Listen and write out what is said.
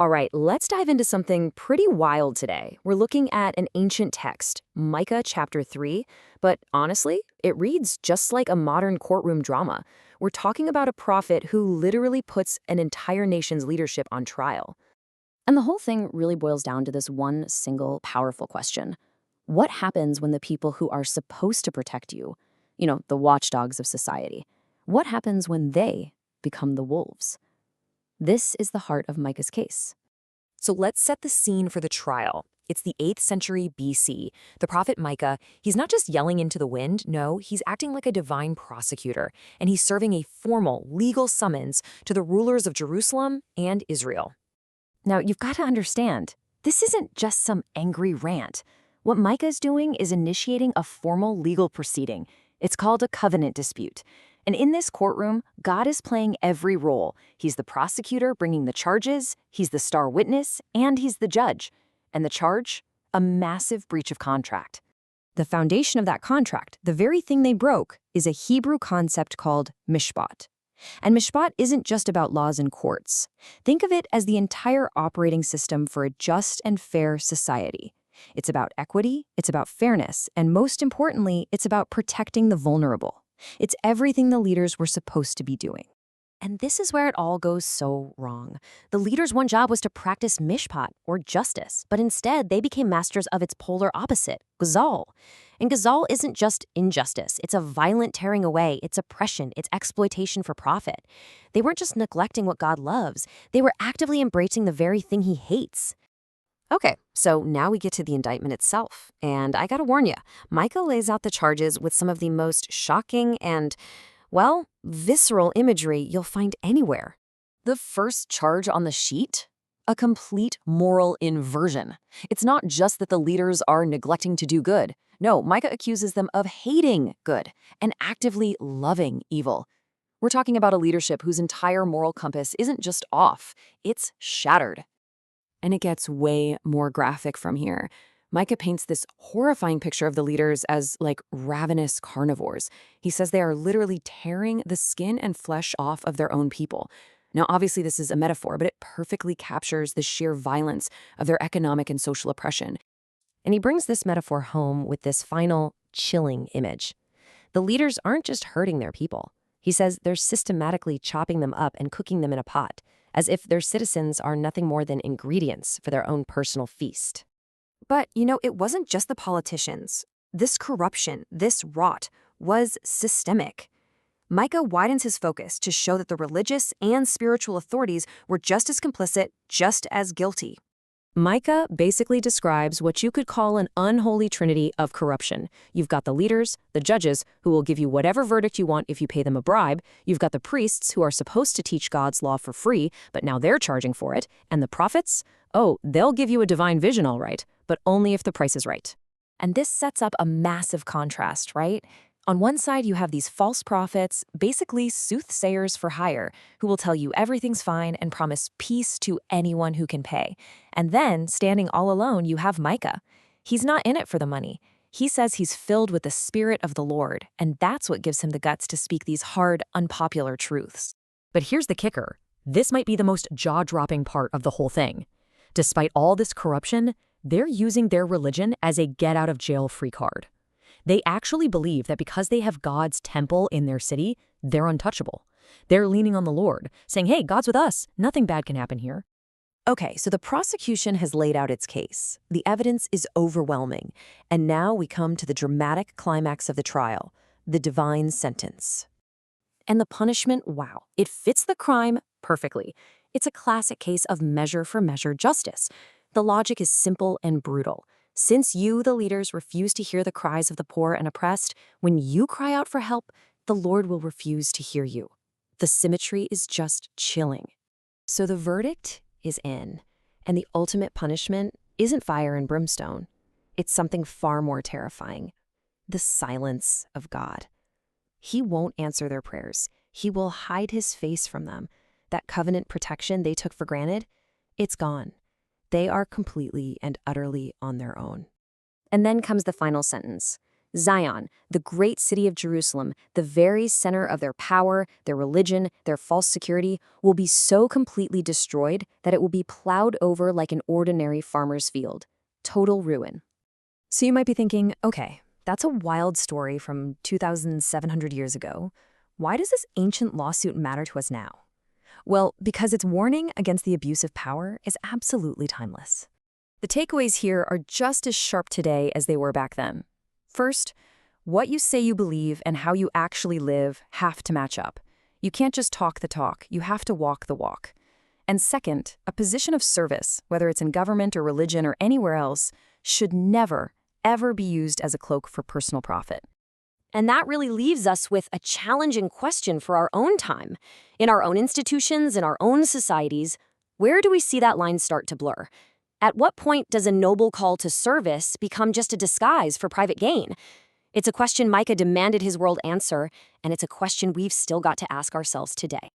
All right, let's dive into something pretty wild today. We're looking at an ancient text, Micah chapter 3, but honestly, it reads just like a modern courtroom drama. We're talking about a prophet who literally puts an entire nation's leadership on trial. And the whole thing really boils down to this one single powerful question. What happens when the people who are supposed to protect you, the watchdogs of society, what happens when they become the wolves? This is the heart of Micah's case. So let's set the scene for the trial. It's the 8th century BC. The prophet Micah, he's not just yelling into the wind, no, he's acting like a divine prosecutor, and he's serving a formal legal summons to the rulers of Jerusalem and Israel. Now, you've got to understand, this isn't just some angry rant. What Micah's doing is initiating a formal legal proceeding. It's called a covenant dispute. And in this courtroom, God is playing every role. He's the prosecutor bringing the charges, he's the star witness, and he's the judge. And the charge? A massive breach of contract. The foundation of that contract, the very thing they broke, is a Hebrew concept called mishpat. And mishpat isn't just about laws and courts. Think of it as the entire operating system for a just and fair society. It's about equity, it's about fairness, and most importantly, it's about protecting the vulnerable. It's everything the leaders were supposed to be doing. And this is where it all goes so wrong. The leaders' one job was to practice mishpat, or justice, but instead they became masters of its polar opposite, gazal. And gazal isn't just injustice, it's a violent tearing away, it's oppression, it's exploitation for profit. They weren't just neglecting what God loves, they were actively embracing the very thing he hates. Okay, so now we get to the indictment itself. And I gotta warn you, Micah lays out the charges with some of the most shocking and, well, visceral imagery you'll find anywhere. The first charge on the sheet? A complete moral inversion. It's not just that the leaders are neglecting to do good. No, Micah accuses them of hating good and actively loving evil. We're talking about a leadership whose entire moral compass isn't just off, it's shattered. And it gets way more graphic from here. Micah paints this horrifying picture of the leaders as like ravenous carnivores. He says they are literally tearing the skin and flesh off of their own people. Now, obviously, this is a metaphor, but it perfectly captures the sheer violence of their economic and social oppression. And he brings this metaphor home with this final, chilling image. The leaders aren't just hurting their people. He says they're systematically chopping them up and cooking them in a pot, as if their citizens are nothing more than ingredients for their own personal feast. But, it wasn't just the politicians. This corruption, this rot, was systemic. Micah widens his focus to show that the religious and spiritual authorities were just as complicit, just as guilty. Micah basically describes what you could call an unholy trinity of corruption. You've got the leaders, the judges, who will give you whatever verdict you want if you pay them a bribe. You've got the priests, who are supposed to teach God's law for free, but now they're charging for it. And the prophets? Oh, they'll give you a divine vision, all right, but only if the price is right. And this sets up a massive contrast, right? On one side, you have these false prophets, basically soothsayers for hire, who will tell you everything's fine and promise peace to anyone who can pay. And then, standing all alone, you have Micah. He's not in it for the money. He says he's filled with the Spirit of the Lord, and that's what gives him the guts to speak these hard, unpopular truths. But here's the kicker. This might be the most jaw-dropping part of the whole thing. Despite all this corruption, they're using their religion as a get-out-of-jail-free card. They actually believe that because they have God's temple in their city, they're untouchable. They're leaning on the Lord, saying, hey, God's with us. Nothing bad can happen here. Okay, so the prosecution has laid out its case. The evidence is overwhelming. And now we come to the dramatic climax of the trial, the divine sentence. And the punishment, wow, it fits the crime perfectly. It's a classic case of measure for measure justice. The logic is simple and brutal. Since you, the leaders, refuse to hear the cries of the poor and oppressed, when you cry out for help, the Lord will refuse to hear you. The symmetry is just chilling. So the verdict is in, and the ultimate punishment isn't fire and brimstone. It's something far more terrifying: the silence of God. He won't answer their prayers. He will hide his face from them. That covenant protection they took for granted, it's gone. They are completely and utterly on their own. And then comes the final sentence. Zion, the great city of Jerusalem, the very center of their power, their religion, their false security, will be so completely destroyed that it will be plowed over like an ordinary farmer's field. Total ruin. So you might be thinking, okay, that's a wild story from 2,700 years ago. Why does this ancient lawsuit matter to us now? Well, because its warning against the abuse of power is absolutely timeless. The takeaways here are just as sharp today as they were back then. First, what you say you believe and how you actually live have to match up. You can't just talk the talk, you have to walk the walk. And second, a position of service, whether it's in government or religion or anywhere else, should never, ever be used as a cloak for personal profit. And that really leaves us with a challenging question for our own time. In our own institutions, in our own societies, where do we see that line start to blur? At what point does a noble call to service become just a disguise for private gain? It's a question Micah demanded his world answer, and it's a question we've still got to ask ourselves today.